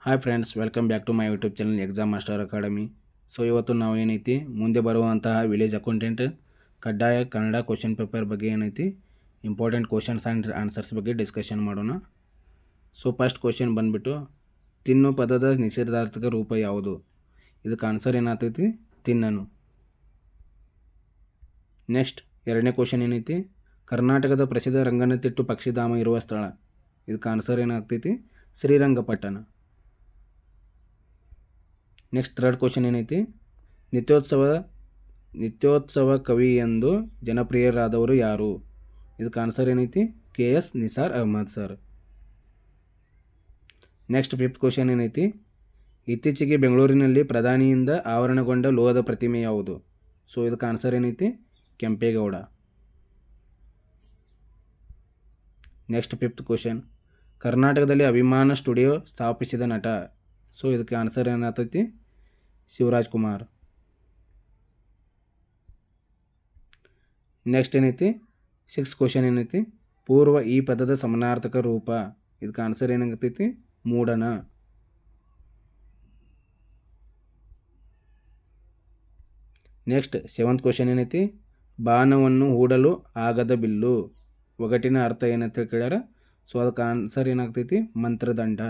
Hi friends, welcome back to my YouTube channel exam master academy. So ಇವತ್ತು ನಾವು ಏನೈತಿ ಮುಂದೆ ಬರುವಂತಹ ವಿಲೇಜ್ ಅಕೌಂಟೆಂಟ್ ಕಡ್ಡಾಯ ಕನ್ನಡ ಕ್ವಶನ್ ಪೇಪರ್ ಬಗ್ಗೆ ಏನೈತಿ ಇಂಪಾರ್ಟೆಂಟ್ ಕ್ವಶನ್ಸ್ ಆ್ಯಂಡ್ ಆನ್ಸರ್ಸ್ ಬಗ್ಗೆ ಡಿಸ್ಕಷನ್ ಮಾಡೋಣ. ಸೊ ಫಸ್ಟ್ ಕ್ವಶನ್ ಬಂದುಬಿಟ್ಟು ತಿನ್ನು ಪದದ ನಿಷೇಧಾರ್ಥಕ ರೂಪ ಯಾವುದು? ಇದಕ್ಕೆ ಆನ್ಸರ್ ಏನಾಗ್ತೈತಿ? ತಿನ್ನನು. ನೆಕ್ಸ್ಟ್ ಎರಡನೇ ಕ್ವಶನ್ ಏನೈತಿ ಕರ್ನಾಟಕದ ಪ್ರಸಿದ್ಧ ರಂಗನತಿಟ್ಟು ಪಕ್ಷಿಧಾಮ ಇರುವ ಸ್ಥಳ. ಇದಕ್ಕೆ ಆನ್ಸರ್ ಏನಾಗ್ತೈತಿ? ಶ್ರೀರಂಗಪಟ್ಟಣ. ನೆಕ್ಸ್ಟ್ ಥರ್ಡ್ ಕ್ವಶನ್ ಏನೈತಿ ನಿತ್ಯೋತ್ಸವ ಕವಿ ಎಂದು ಜನಪ್ರಿಯರಾದವರು ಯಾರು? ಇದಕ್ಕೆ ಆನ್ಸರ್ ಏನೈತಿ? KS Nisar Ahmed sir. Next fifth question ಏನೈತಿ ಇತ್ತೀಚೆಗೆ ಬೆಂಗಳೂರಿನಲ್ಲಿ ಪ್ರಧಾನಿಯಿಂದ ಆವರಣಗೊಂಡ ಲೋಹದ ಪ್ರತಿಮೆ ಯಾವುದು? ಸೊ ಇದಕ್ಕೆ ಆನ್ಸರ್ ಏನೈತಿ? ಕೆಂಪೇಗೌಡ. ನೆಕ್ಸ್ಟ್ ಫಿಫ್ತ್ ಕ್ವಶನ್ ಕರ್ನಾಟಕದಲ್ಲಿ ಅಭಿಮಾನ ಸ್ಟುಡಿಯೋ ಸ್ಥಾಪಿಸಿದ ನಟ. ಸೊ ಇದಕ್ಕೆ ಆನ್ಸರ್ ಏನಾಗ್ತೈತಿ? ಶಿವರಾಜ್ ಕುಮಾರ್. ನೆಕ್ಸ್ಟ್ ಏನೈತಿ ಸಿಕ್ಸ್ತ್ ಕ್ವಶನ್ ಏನೈತಿ ಪೂರ್ವ ಈ ಪದದ ಸಮಾನಾರ್ಥಕ ರೂಪ. ಇದಕ್ಕೆ ಆನ್ಸರ್ ಏನಾಗ್ತೈತಿ? ಮೂಡನ. ನೆಕ್ಸ್ಟ್ ಸೆವೆಂತ್ ಕ್ವಶನ್ ಏನೈತಿ ಬಾಣವನ್ನು ಹೂಡಲು ಆಗದ ಬಿಲ್ಲು. ಒಗಟಿನ ಅರ್ಥ ಏನಂತ ಕೇಳ್ಯಾರ. ಸೊ ಅದಕ್ಕೆ ಆನ್ಸರ್ ಏನಾಗ್ತೈತಿ? ಮಂತ್ರದಂಡ.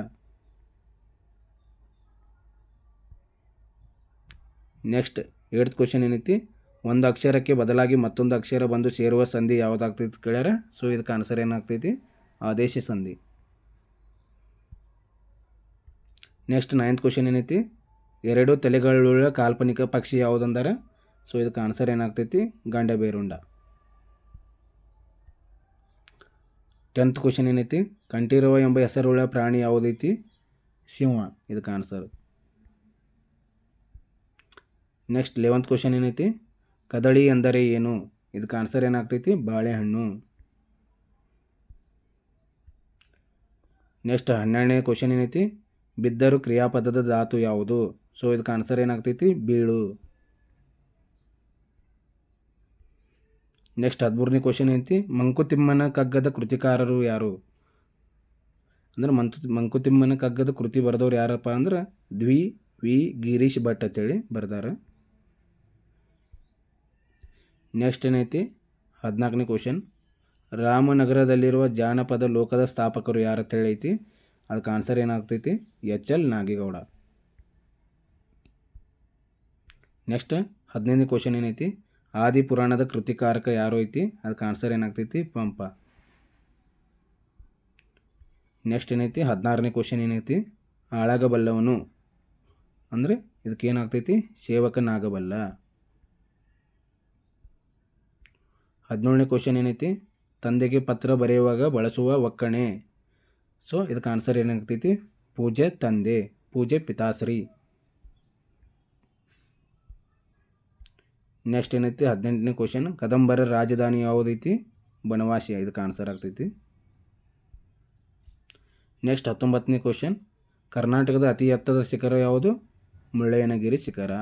ನೆಕ್ಸ್ಟ್ ಏಳ್ತ್ ಕ್ವಶನ್ ಏನೈತಿ ಒಂದು ಅಕ್ಷರಕ್ಕೆ ಬದಲಾಗಿ ಮತ್ತೊಂದು ಅಕ್ಷರ ಬಂದು ಸೇರುವ ಸಂಧಿ ಯಾವುದಾಗ್ತೈತಿ ಕೇಳ್ಯಾರ. ಸೊ ಇದಕ್ಕೆ ಆನ್ಸರ್ ಏನಾಗ್ತೈತಿ? ಆದೇಶ ಸಂಧಿ. ನೆಕ್ಸ್ಟ್ ನೈನ್ತ್ ಕ್ವಶನ್ ಏನೈತಿ ಎರಡು ತಲೆಗಳುಳ್ಳ ಕಾಲ್ಪನಿಕ ಪಕ್ಷಿ ಯಾವುದಂದಾರ. ಸೊ ಇದಕ್ಕೆ ಆನ್ಸರ್ ಏನಾಗ್ತೈತಿ? ಗಂಡಬೇರುಂಡ. ಟೆಂತ್ ಕ್ವಶನ್ ಏನೈತಿ ಕಂಠೀರವ ಎಂಬ ಹೆಸರುಳ್ಳ ಪ್ರಾಣಿ ಯಾವುದೈತಿ? ಸಿಂಹ. ಇದಕ್ಕೆ ಆನ್ಸರ್. ನೆಕ್ಸ್ಟ್ 11th ಕ್ವಶನ್ ಏನೈತಿ ಕದಳಿ ಎಂದರೆ ಏನು? ಇದಕ್ಕೆ ಆನ್ಸರ್ ಏನಾಗ್ತೈತಿ? ಬಾಳೆಹಣ್ಣು. ನೆಕ್ಸ್ಟ್ 12ನೇ ಕ್ವಶನ್ ಏನೈತಿ ಬಿದ್ದರು ಕ್ರಿಯಾಪದದ ಧಾತು ಯಾವುದು? ಸೊ ಇದಕ್ಕೆ ಆನ್ಸರ್ ಏನಾಗ್ತೈತಿ? ಬೀಳು. ನೆಕ್ಸ್ಟ್ 13ನೇ ಕ್ವಶನ್ ಏನೈತಿ ಮಂಕುತಿಮ್ಮನ ಕಗ್ಗದ ಕೃತಿಕಾರರು ಯಾರು? ಅಂದ್ರೆ ಮಂಕುತಿಮ್ಮನ ಕಗ್ಗದ ಕೃತಿ ಬರೆದವ್ರು ಯಾರಪ್ಪ ಅಂದ್ರೆ ವಿ ಗಿರೀಶ್ ಭಟ್ ಅಂತೇಳಿ ಬರ್ದಾರ. ನೆಕ್ಸ್ಟ್ ಏನೈತಿ 14ನೇ ಕ್ವಶನ್ ರಾಮನಗರದಲ್ಲಿರುವ ಜಾನಪದ ಲೋಕದ ಸ್ಥಾಪಕರು ಯಾರು ಅಂತೇಳಿ ಐತಿ. ಅದಕ್ಕೆ ಆನ್ಸರ್ ಏನಾಗ್ತೈತಿ? HL ನಾಗೇಗೌಡ. ನೆಕ್ಸ್ಟ್ 15ನೇ ಕ್ವಶನ್ ಏನೈತಿ ಆದಿಪುರಾಣದ ಕೃತಿಕಾರಕ ಯಾರು ಐತಿ? ಅದಕ್ಕೆ ಆನ್ಸರ್ ಏನಾಗ್ತೈತಿ? ಪಂಪ. ನೆಕ್ಸ್ಟ್ ಏನೈತಿ 16ನೇ ಕ್ವಶನ್ ಏನೈತಿ ಆಳಾಗಬಲ್ಲವನು ಅಂದರೆ ಇದಕ್ಕೆ ಏನಾಗ್ತೈತಿ? ಸೇವಕನಾಗಬಲ್ಲ. 17ನೇ ಕ್ವಶನ್ ಏನೈತಿ ತಂದೆಗೆ ಪತ್ರ ಬರೆಯುವಾಗ ಬಳಸುವ ಒಕ್ಕಣೆ. ಸೊ ಇದಕ್ಕೆ ಆನ್ಸರ್ ಏನಾಗ್ತೈತಿ? ಪೂಜೆ ತಂದೆ, ಪೂಜೆ ಪಿತಾಶ್ರೀ. ನೆಕ್ಸ್ಟ್ ಏನೈತಿ 18ನೇ ಕ್ವಶನ್ ಕದಂಬರ ರಾಜಧಾನಿ ಯಾವುದೈತಿ? ಬನವಾಸಿ. ಇದಕ್ಕೆ ಆನ್ಸರ್ ಆಗ್ತೈತಿ. ನೆಕ್ಸ್ಟ್ 19ನೇ ಕ್ವಶನ್ ಕರ್ನಾಟಕದ ಅತಿ ಎತ್ತರದ ಶಿಖರ ಯಾವುದು? ಮುಳ್ಳಯ್ಯನಗಿರಿ ಶಿಖರ.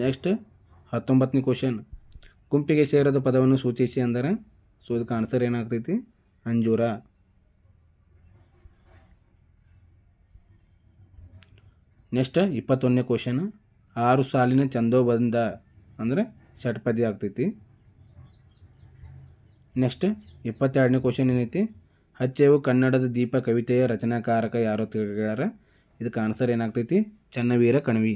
ನೆಕ್ಸ್ಟ್ 19ನೇ ಕ್ವಶನ್ ಗುಂಪಿಗೆ ಸೇರದ ಪದವನ್ನು ಸೂಚಿಸಿ ಅಂದರೆ. ಸೊ ಇದಕ್ಕೆ ಆನ್ಸರ್ ಏನಾಗ್ತೈತಿ? ಅಂಜೂರ. ನೆಕ್ಸ್ಟ್ 21ನೇ ಕ್ವಶನ್ 6 ಸಾಲಿನ ಛಂದೋಬಂಧ ಅಂದರೆ ಷಟ್ಪದಿ ಆಗ್ತೈತಿ. ನೆಕ್ಸ್ಟ್ 22ನೇ ಕ್ವಶನ್ ಏನೈತಿ ಹಚ್ಚೆವು ಕನ್ನಡದ ದೀಪ ಕವಿತೆಯ ರಚನಾಕಾರಕ ಯಾರು ತಿಳಿಗಾರ? ಇದಕ್ಕೆ ಆನ್ಸರ್ ಏನಾಗ್ತೈತಿ? ಚನ್ನವೀರ ಕಣವಿ.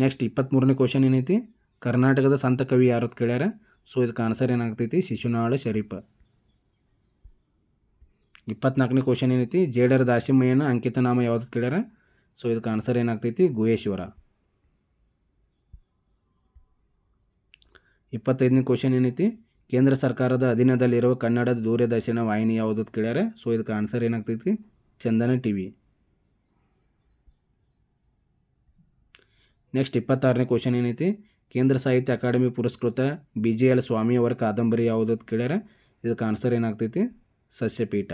ನೆಕ್ಸ್ಟ್ 23ನೇ ಕ್ವಶನ್ ಏನೈತಿ ಕರ್ನಾಟಕದ ಸಂತ ಕವಿ ಯಾರು ಕೇಳ್ಯಾರ? ಸೊ ಇದಕ್ಕೆ ಆನ್ಸರ್ ಏನಾಗ್ತೈತಿ? ಶಿಶುನಾಳ ಶರೀಫ. 24ನೇ ಕ್ವಶನ್ ಏನೈತಿ ಜೇಡರ ದಾಸಿಮಯ್ಯನ ಅಂಕಿತ ನಾಮ ಯಾವ್ದು ಕೇಳ್ಯಾರ? ಸೊ ಇದಕ್ಕೆ ಆನ್ಸರ್ ಏನಾಗ್ತೈತಿ? ಗುಹೇಶ್ವರ. 25ನೇ ಕ್ವಶನ್ ಏನೈತಿ ಕೇಂದ್ರ ಸರ್ಕಾರದ ಅಧೀನದಲ್ಲಿರುವ ಕನ್ನಡದ ದೂರದರ್ಶನ ವಾಹಿನಿ ಯಾವುದು ಕೇಳ್ಯಾರ? ಸೊ ಇದಕ್ಕೆ ಆನ್ಸರ್ ಏನಾಗ್ತೈತಿ? ಚಂದನ TV. ನೆಕ್ಸ್ಟ್ 26ನೇ ಕ್ವಶನ್ ಏನೈತಿ ಕೇಂದ್ರ ಸಾಹಿತ್ಯ ಅಕಾಡೆಮಿ ಪುರಸ್ಕೃತ BJL ಸ್ವಾಮಿ ಅವರ ಕಾದಂಬರಿ ಯಾವುದು ಕೇಳ್ಯಾರ? ಇದಕ್ಕೆ ಆನ್ಸರ್ ಏನಾಗ್ತೈತಿ? ಸಸ್ಯಪೀಠ.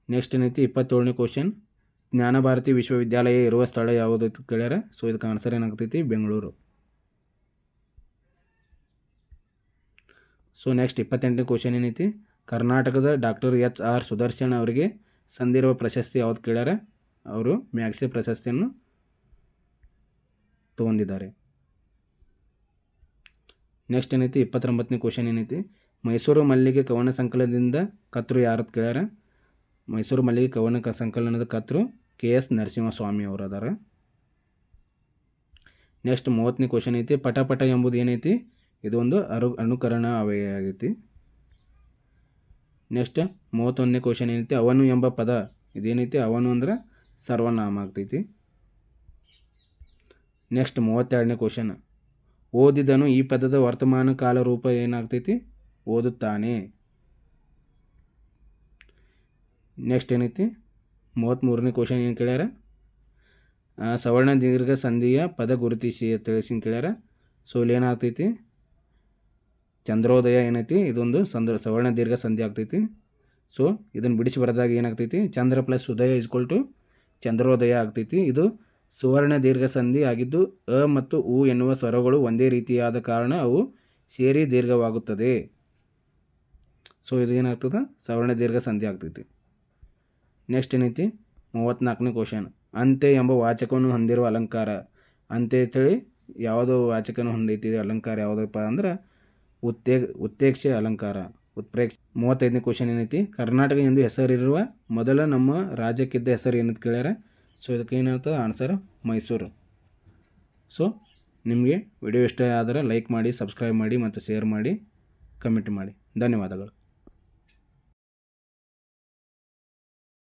ನೆಕ್ಸ್ಟ್ ಏನೈತಿ 27ನೇ ಕ್ವಶನ್ ಜ್ಞಾನಭಾರತಿ ವಿಶ್ವವಿದ್ಯಾಲಯ ಇರುವ ಸ್ಥಳ ಯಾವುದು ಕೇಳ್ಯಾರ? ಸೊ ಇದಕ್ಕೆ ಆನ್ಸರ್ ಏನಾಗ್ತೈತಿ? ಬೆಂಗಳೂರು. ಸೊ ನೆಕ್ಸ್ಟ್ 28ನೇ ಕ್ವಶನ್ ಏನೈತಿ, ಕರ್ನಾಟಕದ ಡಾಕ್ಟರ್ HR ಸುದರ್ಶನ್ ಅವರಿಗೆ ಸಂದಿರುವ ಪ್ರಶಸ್ತಿ ಯಾವ್ದು ಕೇಳ್ಯಾರ, ಅವರು ಮ್ಯಾಗ್ಸೆ ಪ್ರಶಸ್ತಿಯನ್ನು ತೊಗೊಂಡಿದ್ದಾರೆ. ನೆಕ್ಸ್ಟ್ ಏನೈತಿ 29ನೇ ಕ್ವಶನ್ ಏನೈತಿ, ಮೈಸೂರು ಮಲ್ಲಿಗೆ ಕವನ ಸಂಕಲನದಿಂದ ಕರ್ತೃ ಯಾರದು ಕೇಳ್ಯಾರ, ಮೈಸೂರು ಮಲ್ಲಿಗೆ ಕವನ ಸಂಕಲನದ ಕರ್ತೃ KS ನರಸಿಂಹಸ್ವಾಮಿ ಅವರು ಅದಾರ. ನೆಕ್ಸ್ಟ್ 30ನೇ ಕ್ವಶನ್ ಐತಿ, ಪಟಪಟ ಎಂಬುದು ಏನೈತಿ, ಇದು ಒಂದು ಅನುಕರಣ ಅವಯ ಆಗೈತಿ. ನೆಕ್ಸ್ಟ್ 31ನೇ ಕ್ವಶನ್ ಏನೈತಿ, ಅವನು ಎಂಬ ಪದ ಇದೇನೈತಿ, ಅವನು ಅಂದ್ರೆ ಸರ್ವನಾಮ ಆಗ್ತೈತಿ. ನೆಕ್ಸ್ಟ್ 32ನೇ ಕ್ವಶನ್, ಓದಿದನು ಈ ಪದದ ವರ್ತಮಾನ ಕಾಲ ರೂಪ ಏನಾಗ್ತೈತಿ, ಓದುತ್ತಾನೆ. ನೆಕ್ಸ್ಟ್ ಏನೈತಿ 33ನೇ ಕ್ವಶನ್ ಏನು ಕೇಳ್ಯಾರ, ಸವರ್ಣ ದೀರ್ಘ ಸಂಧಿಯ ಪದ ಗುರುತಿಸಿ ತಿಳಿಸಿ ಕೇಳ್ಯಾರ. ಸೊ ಇಲ್ಲಿ ಏನಾಗ್ತೈತಿ, ಚಂದ್ರೋದಯ ಏನೈತಿ, ಇದೊಂದು ಸವರ್ಣ ದೀರ್ಘ ಸಂಧಿ ಆಗ್ತೈತಿ. ಸೊ ಇದನ್ನು ಬಿಡಿಸಿ ಬರೆದಾಗ ಏನಾಗ್ತೈತಿ, ಚಂದ್ರ ಪ್ಲಸ್ ಉದಯ ಇಸ್ಕೊಲ್ ಟು ಚಂದ್ರೋದಯ ಆಗ್ತೈತಿ. ಇದು ಸುವರ್ಣ ದೀರ್ಘ ಸಂಧಿ ಆಗಿದ್ದು ಅ ಮತ್ತು ಉ ಎನ್ನುವ ಸ್ವರಗಳು ಒಂದೇ ರೀತಿಯಾದ ಕಾರಣ ಅವು ಸೇರಿ ದೀರ್ಘವಾಗುತ್ತದೆ. ಸೊ ಇದು ಏನಾಗ್ತದೆ, ಸವರ್ಣ ದೀರ್ಘ ಸಂಧಿ ಆಗ್ತೈತಿ. ನೆಕ್ಸ್ಟ್ ಏನೈತಿ 34ನೇ ಕ್ವಶನ್, ಅಂತೆ ಎಂಬ ವಾಚಕವನ್ನು ಹೊಂದಿರುವ ಅಲಂಕಾರ, ಅಂತೆ ಅಂತೇಳಿ ಯಾವುದೋ ವಾಚಕನ ಹೊಂದೈತಿ ಅಲಂಕಾರ ಯಾವುದಪ್ಪ ಅಂದ್ರೆ ಉತ್ಪ್ರೇಕ್ಷೆ ಅಲಂಕಾರ, ಉತ್ಪ್ರೇಕ್ಷೆ. 35ನೇ ಕ್ವಶನ್ ಏನೈತಿ, ಕರ್ನಾಟಕ ಎಂದು ಹೆಸರಿರುವ ಮೊದಲ ನಮ್ಮ ರಾಜ್ಯಕ್ಕಿದ್ದ ಹೆಸರು ಏನಂತ ಕೇಳ್ಯಾರ. ಸೊ ಇದಕ್ಕೆ ಏನಾಗ್ತದೆ ಆನ್ಸರ್ ಮೈಸೂರು. ಸೊ ನಿಮಗೆ ವಿಡಿಯೋ ಇಷ್ಟ ಆದರೆ ಲೈಕ್ ಮಾಡಿ, ಸಬ್ಸ್ಕ್ರೈಬ್ ಮಾಡಿ ಮತ್ತು ಶೇರ್ ಮಾಡಿ, ಕಮೆಂಟ್ ಮಾಡಿ. ಧನ್ಯವಾದಗಳು.